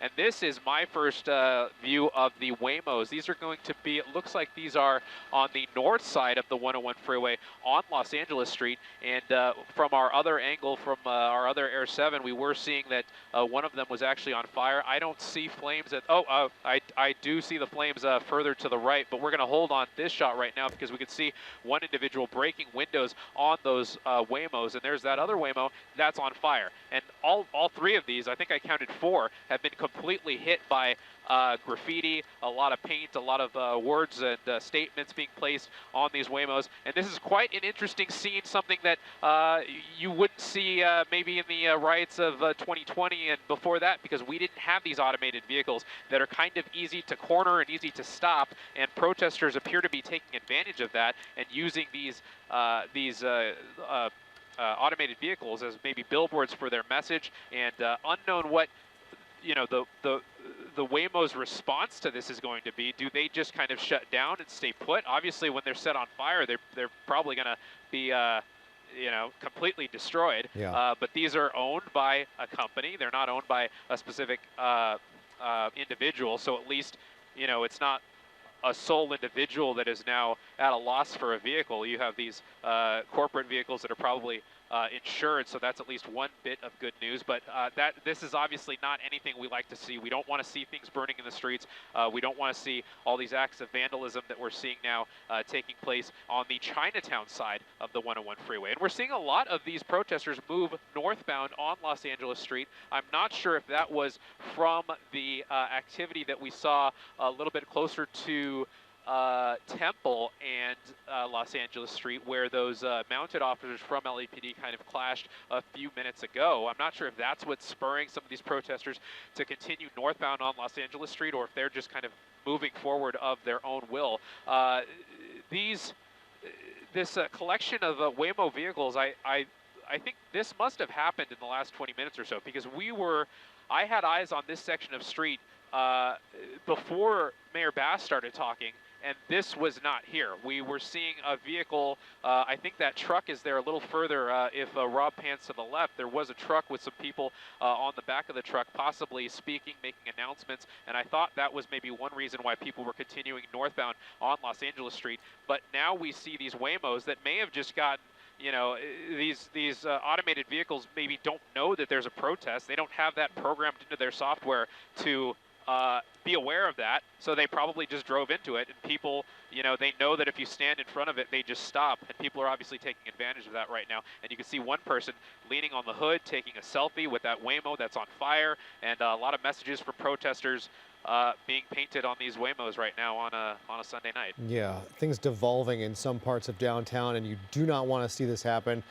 And this is my first view of the Waymos. These are going to be, it looks like these are on the north side of the 101 freeway on Los Angeles Street. And from our other angle, from our other Air 7, we were seeing that one of them was actually on fire. I don't see flames I do see the flames further to the right, but we're going to hold on this shot right now because we can see one individual breaking windows on those Waymos, and there's that other Waymo that's on fire. And all three of these, I think I counted 4, have been completely hit by graffiti, a lot of paint, a lot of words and statements being placed on these Waymos. And this is quite an interesting scene, something that you wouldn't see maybe in the riots of 2020 and before that, because we didn't have these automated vehicles that are kind of easy to corner and easy to stop, and protesters appear to be taking advantage of that and using these automated vehicles as maybe billboards for their message. And unknown what the Waymo's response to this is going to be. Do they just kind of shut down and stay put? Obviously, when they're set on fire, they're probably going to be completely destroyed. Yeah. But these are owned by a company. They're not owned by a specific individual. So at least, it's not a sole individual that is now at a loss for a vehicle. You have these corporate vehicles that are probably insured, so that's at least one bit of good news. But this is obviously not anything we like to see. We don't want to see things burning in the streets. We don't want to see all these acts of vandalism that we're seeing now taking place on the Chinatown side of the 101 freeway. And we're seeing a lot of these protesters move northbound on Los Angeles Street. I'm not sure if that was from the activity that we saw a little bit closer to Temple and Los Angeles Street, where those mounted officers from LAPD kind of clashed a few minutes ago. I'm not sure if that's what's spurring some of these protesters to continue northbound on Los Angeles Street, or if they're just kind of moving forward of their own will. This collection of Waymo vehicles, I think this must have happened in the last 20 minutes or so, because I had eyes on this section of street before Mayor Bass started talking, and this was not here. We were seeing a vehicle, I think that truck is there a little further. If Rob pans to the left, there was a truck with some people on the back of the truck, possibly speaking, making announcements, and I thought that was maybe one reason why people were continuing northbound on Los Angeles Street. But now we see these Waymos that may have just gotten, these automated vehicles maybe don't know that there's a protest. They don't have that programmed into their software to be aware of that, so they probably just drove into it, and people, they know that if you stand in front of it, they just stop, and people are obviously taking advantage of that right now. And you can see one person leaning on the hood, taking a selfie with that Waymo that's on fire, and a lot of messages from protesters being painted on these Waymos right now on a Sunday night. Yeah, things devolving in some parts of downtown, and you do not want to see this happen.